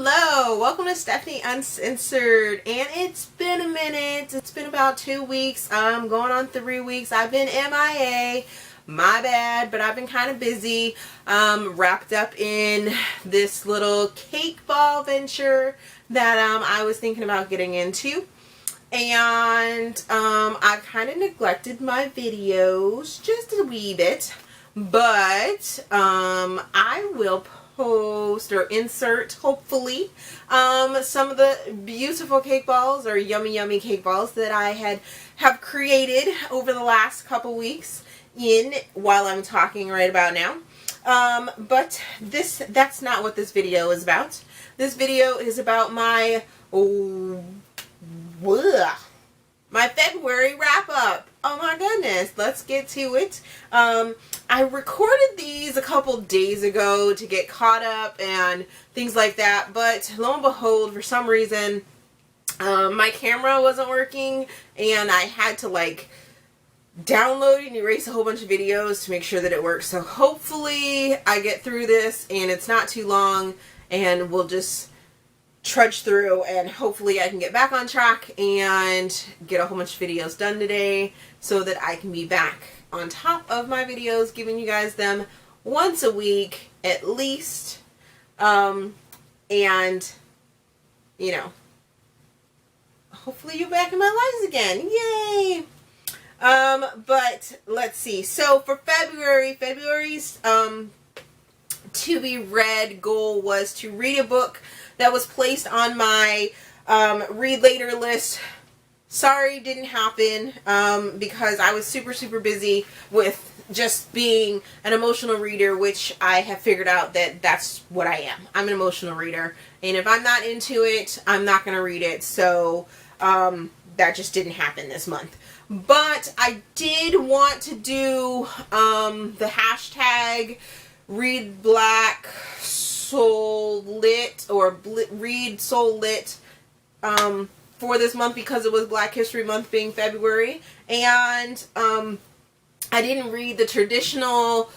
Hello, welcome to Stephanie Uncensored, and it's been a minute. It's been about 2 weeks. I'm going on 3 weeks. I've been MIA. My bad, but I've been kind of busy. Wrapped up in this little cake ball venture that I was thinking about getting into. And I've kind of neglected my videos just a wee bit, but I will post or insert, hopefully, some of the beautiful cake balls or yummy cake balls that I have created over the last couple weeks while I'm talking right about now. But that's not what this video is about. This video is about my February wrap up. Oh my goodness, let's get to it. I recorded these a couple days ago to get caught up and things like that, but lo and behold, for some reason, my camera wasn't working and I had to download and erase a whole bunch of videos to make sure that it works. So hopefully I get through this and it's not too long and we'll just trudge through and hopefully I can get back on track and get a whole bunch of videos done today so that I can be back on top of my videos, giving you guys them once a week at least. And you know, hopefully you're back in my lives again. Yay! But let's see. So for February's to be read goal was to read a book that was placed on my read later list. Sorry, didn't happen because I was super busy with just being an emotional reader, which I have figured out that that's what I am. I'm an emotional reader, and if I'm not into it, I'm not going to read it. So that just didn't happen this month. But I did want to do the hashtag Read Black Soul Lit or Read Soul Lit for this month because it was Black History Month being February, and I didn't read the traditional,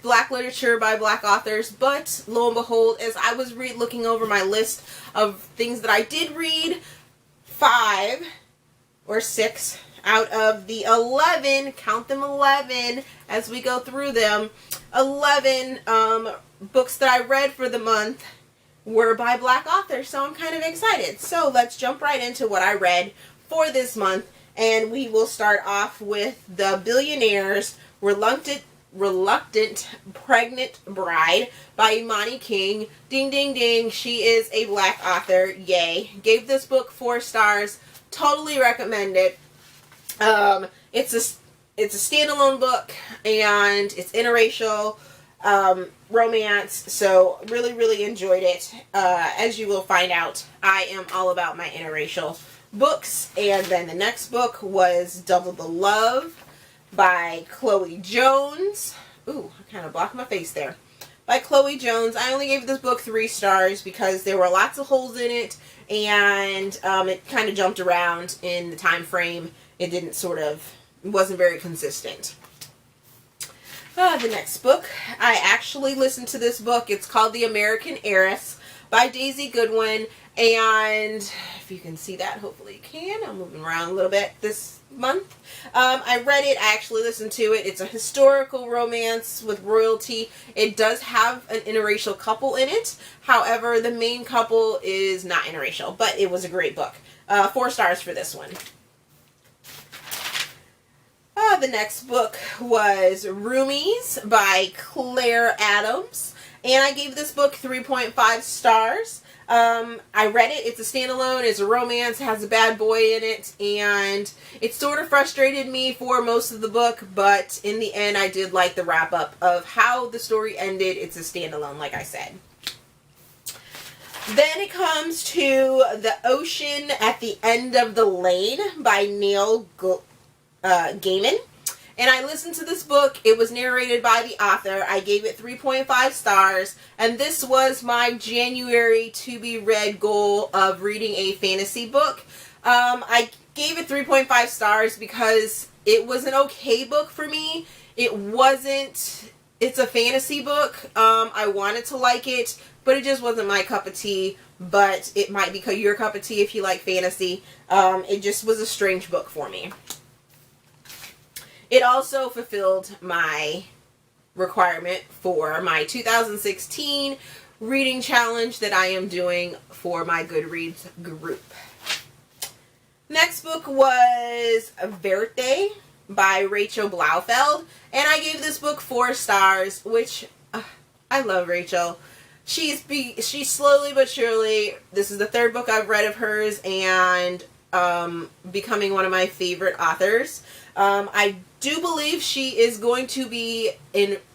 Black literature by Black authors, but lo and behold, as I was looking over my list of things that I did read, 5 or 6 out of the 11, count them 11 as we go through them, 11 books that I read for the month were by Black authors, so I'm kind of excited. So let's jump right into what I read for this month, and we will start off with The Billionaire's Reluctant Pregnant Bride by Imani King. Ding ding ding, she is a Black author, yay. Gave this book 4 stars, totally recommend it. It's a standalone book and it's interracial romance, so really enjoyed it. As you will find out, I am all about my interracial books. And then the next book was Double the Love by Cloe Jones. Ooh, I kind of blocked my face there. By Cloe Jones. I only gave this book 3 stars because there were lots of holes in it, and it kind of jumped around in the time frame. It wasn't very consistent. The next book, I actually listened to this book. It's called The American Heiress by Daisy Goodwin, and if you can see that, hopefully you can. I'm moving around a little bit this month. I read it. I actually listened to it. It's a historical romance with royalty. It does have an interracial couple in it. However, the main couple is not interracial, but it was a great book. 4 stars for this one. The next book was Roomies by Claire Adams, and I gave this book 3.5 stars. I read it. It's a standalone. It's a romance. It has a bad boy in it, and it sort of frustrated me for most of the book, but in the end, I did like the wrap-up of how the story ended. It's a standalone, like I said. Then it comes to The Ocean at the End of the Lane by Neil Gaiman. And I listened to this book. It was narrated by the author. I gave it 3.5 stars. And this was my January to be read goal of reading a fantasy book. I gave it 3.5 stars because it was an okay book for me. It's a fantasy book. I wanted to like it, but it just wasn't my cup of tea. But it might be your cup of tea if you like fantasy. It just was a strange book for me. It also fulfilled my requirement for my 2016 reading challenge that I am doing for my Goodreads group. Next book was Verite by Rachel Blaufeld, and I gave this book 4 stars, which I love Rachel. She's slowly but surely, this is the 3rd book I've read of hers, and becoming one of my favorite authors. I do believe she is going to be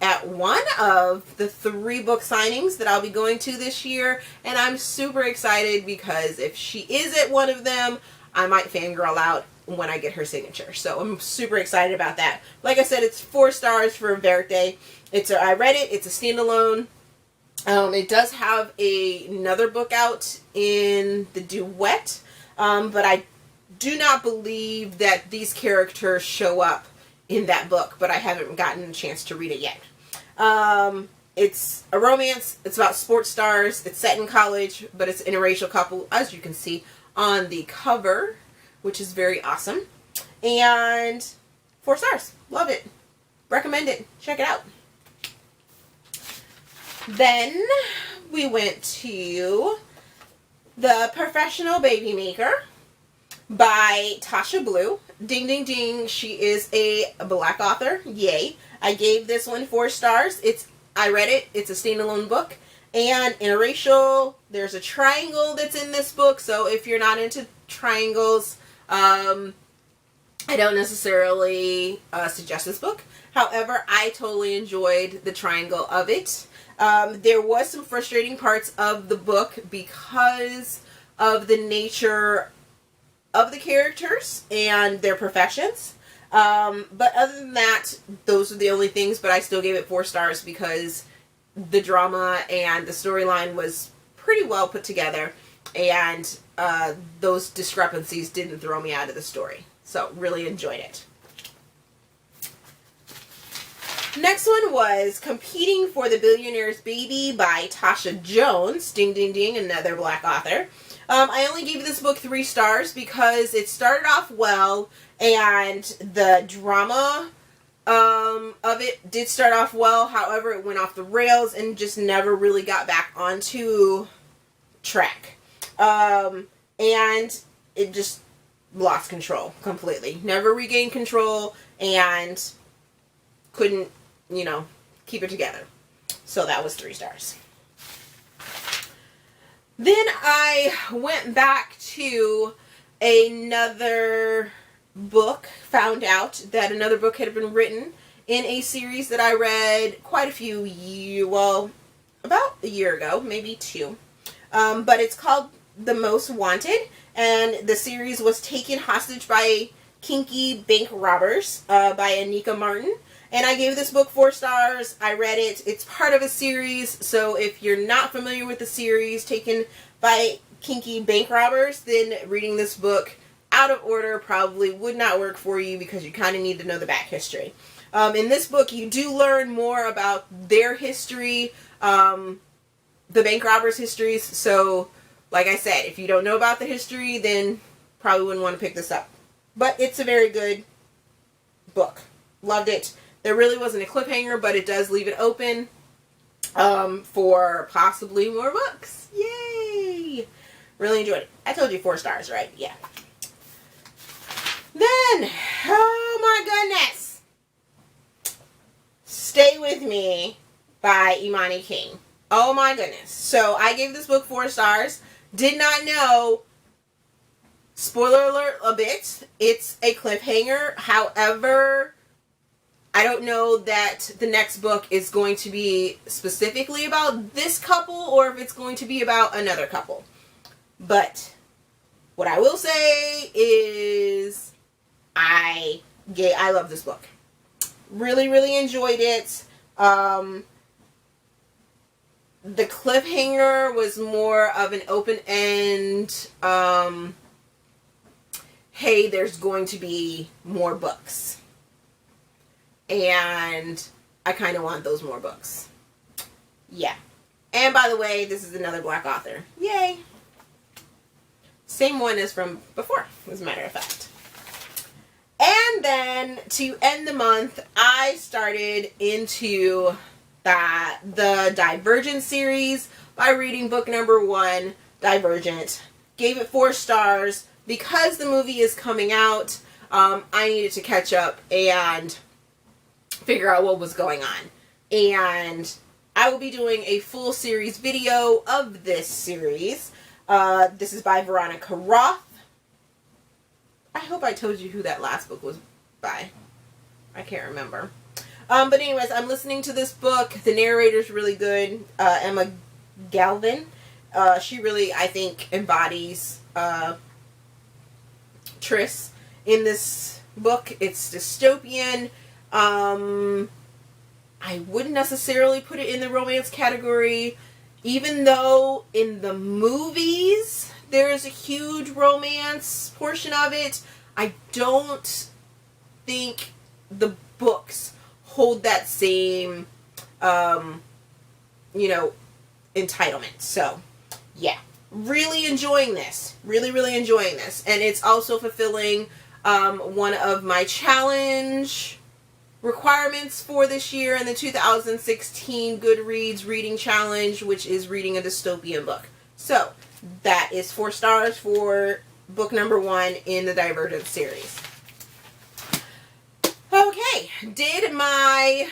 at one of the 3 book signings that I'll be going to this year, and I'm super excited because if she is at one of them, I might fangirl out when I get her signature. So I'm super excited about that. Like I said, it's 4 stars for Verite. I read it. It's a standalone. It does have another book out in the duet, but I do not believe that these characters show up in that book, but I haven't gotten a chance to read it yet. It's a romance. It's about sports stars. It's set in college, but it's an interracial couple, as you can see on the cover, which is very awesome. And 4 stars. Love it. Recommend it. Check it out. Then we went to The Professional Baby Maker by Tasha Blue. Ding, ding, ding. She is a Black author. Yay. I gave this one 4 stars. I read it. It's a standalone book. And interracial. There's a triangle that's in this book. So if you're not into triangles, I don't necessarily suggest this book. However, I totally enjoyed the triangle of it. There was some frustrating parts of the book because of the nature of the characters and their professions. But other than that, those are the only things, but I still gave it 4 stars because the drama and the storyline was pretty well put together, and those discrepancies didn't throw me out of the story. So, really enjoyed it. Next one was Competing for the Billionaire's Baby by Tasha Jones. Ding, ding, ding, another Black author. I only gave this book 3 stars because it started off well, and the drama of it did start off well. However, it went off the rails and just never really got back onto track. And it just lost control completely. Never regained control and couldn't, keep it together. So that was 3 stars. Then I went back to another book, found out that another book had been written in a series that I read quite a few about a year ago, maybe 2. But it's called The Most Wanted, and the series was taken hostage by Kinky bank robbers by Annika Martin. And I gave this book 4 stars. I read it. It's part of a series, so if you're not familiar with the series taken by Kinky bank robbers, then reading this book out of order probably would not work for you because you kind of need to know the back history. In this book, you do learn more about their history, the bank robbers' histories. So, like I said, if you don't know about the history, then probably wouldn't want to pick this up. But it's a very good book. Loved it. There really wasn't a cliffhanger, but it does leave it open for possibly more books. Yay! Really enjoyed it. I told you 4 stars, right? Yeah. Then, oh my goodness! Stay With Me by Imani King. Oh my goodness. So, I gave this book 4 stars. Did not know, spoiler alert a bit, it's a cliffhanger. However, I don't know that the next book is going to be specifically about this couple or if it's going to be about another couple. But what I will say is I love this book. Really, really enjoyed it. The cliffhanger was more of an open-end, hey, there's going to be more books. And I kind of want those more books. Yeah. And by the way, this is another Black author. Yay! Same one as from before, as a matter of fact. And then, to end the month, I started into the Divergent series by reading book number 1, Divergent. Gave it 4 stars. Because the movie is coming out, I needed to catch up and figure out what was going on. And I will be doing a full series video of this series. This is by Veronica Roth. I hope I told you who that last book was by. I can't remember. But anyways, I'm listening to this book. The narrator's really good. Emma Galvin. She really, I think, embodies Tris in this book. It's dystopian. I wouldn't necessarily put it in the romance category, even though in the movies there's a huge romance portion of it. I don't think the books hold that same, entitlement. So, yeah. Really enjoying this. Really, really enjoying this. And it's also fulfilling one of my challenge requirements for this year in the 2016 Goodreads reading challenge, which is reading a dystopian book. So, that is 4 stars for book number 1 in the Divergent series. Okay, did my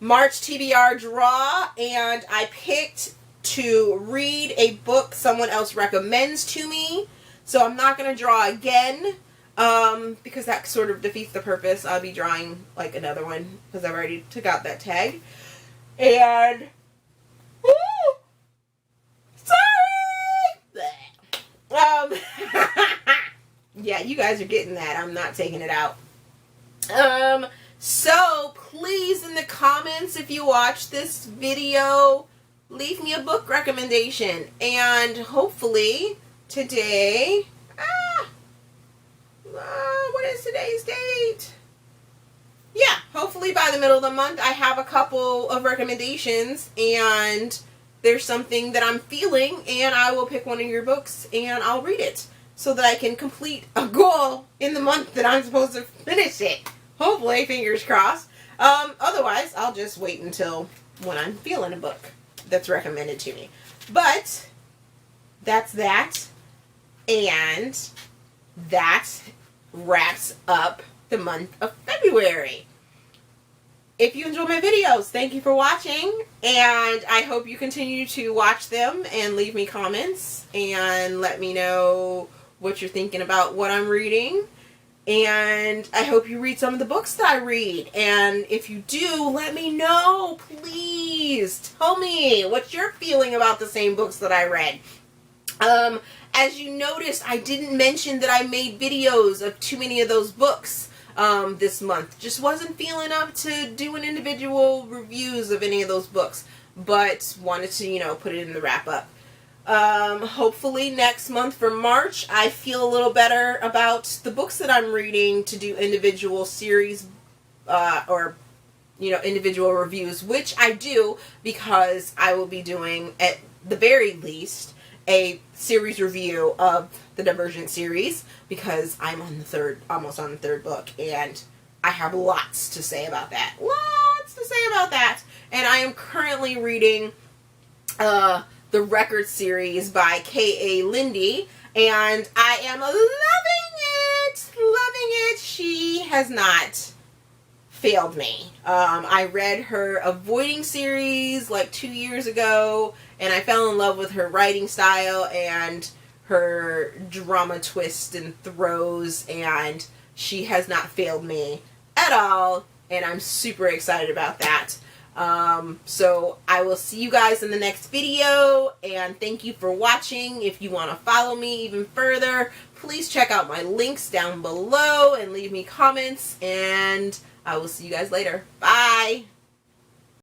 March TBR draw, and I picked to read a book someone else recommends to me. So I'm not going to draw again, because that sort of defeats the purpose. I'll be drawing like another one because I've already took out that tag. And sorry. Yeah, you guys are getting that. I'm not taking it out. So please, in the comments, if you watch this video, leave me a book recommendation. And hopefully today, what is today's date? Yeah, hopefully by the middle of the month I have a couple of recommendations and there's something that I'm feeling, and I will pick one of your books and I'll read it so that I can complete a goal in the month that I'm supposed to finish it. Hopefully, fingers crossed. Otherwise, I'll just wait until when I'm feeling a book that's recommended to me. But that's that. And that wraps up the month of February. If you enjoy my videos, thank you for watching. And I hope you continue to watch them and leave me comments and let me know what you're thinking about what I'm reading. And I hope you read some of the books that I read. And if you do, let me know. Please tell me what you're feeling about the same books that I read. As you noticed, I didn't mention that I made videos of too many of those books this month. Just wasn't feeling up to doing individual reviews of any of those books. But wanted to, put it in the wrap up. Hopefully next month for March, I feel a little better about the books that I'm reading to do individual series, or, individual reviews, which I do because I will be doing, at the very least, a series review of the Divergent series because I'm on almost on the third book, and I have lots to say about that. Lots to say about that. And I am currently reading, the Record series by K.A. Lindy, and I am loving it. Loving it. She has not failed me. I read her Avoiding series like 2 years ago, and I fell in love with her writing style and her drama twists and throws, and she has not failed me at all, and I'm super excited about that. So I will see you guys in the next video, and thank you for watching. If you want to follow me even further, please check out my links down below and leave me comments, and I will see you guys later. Bye!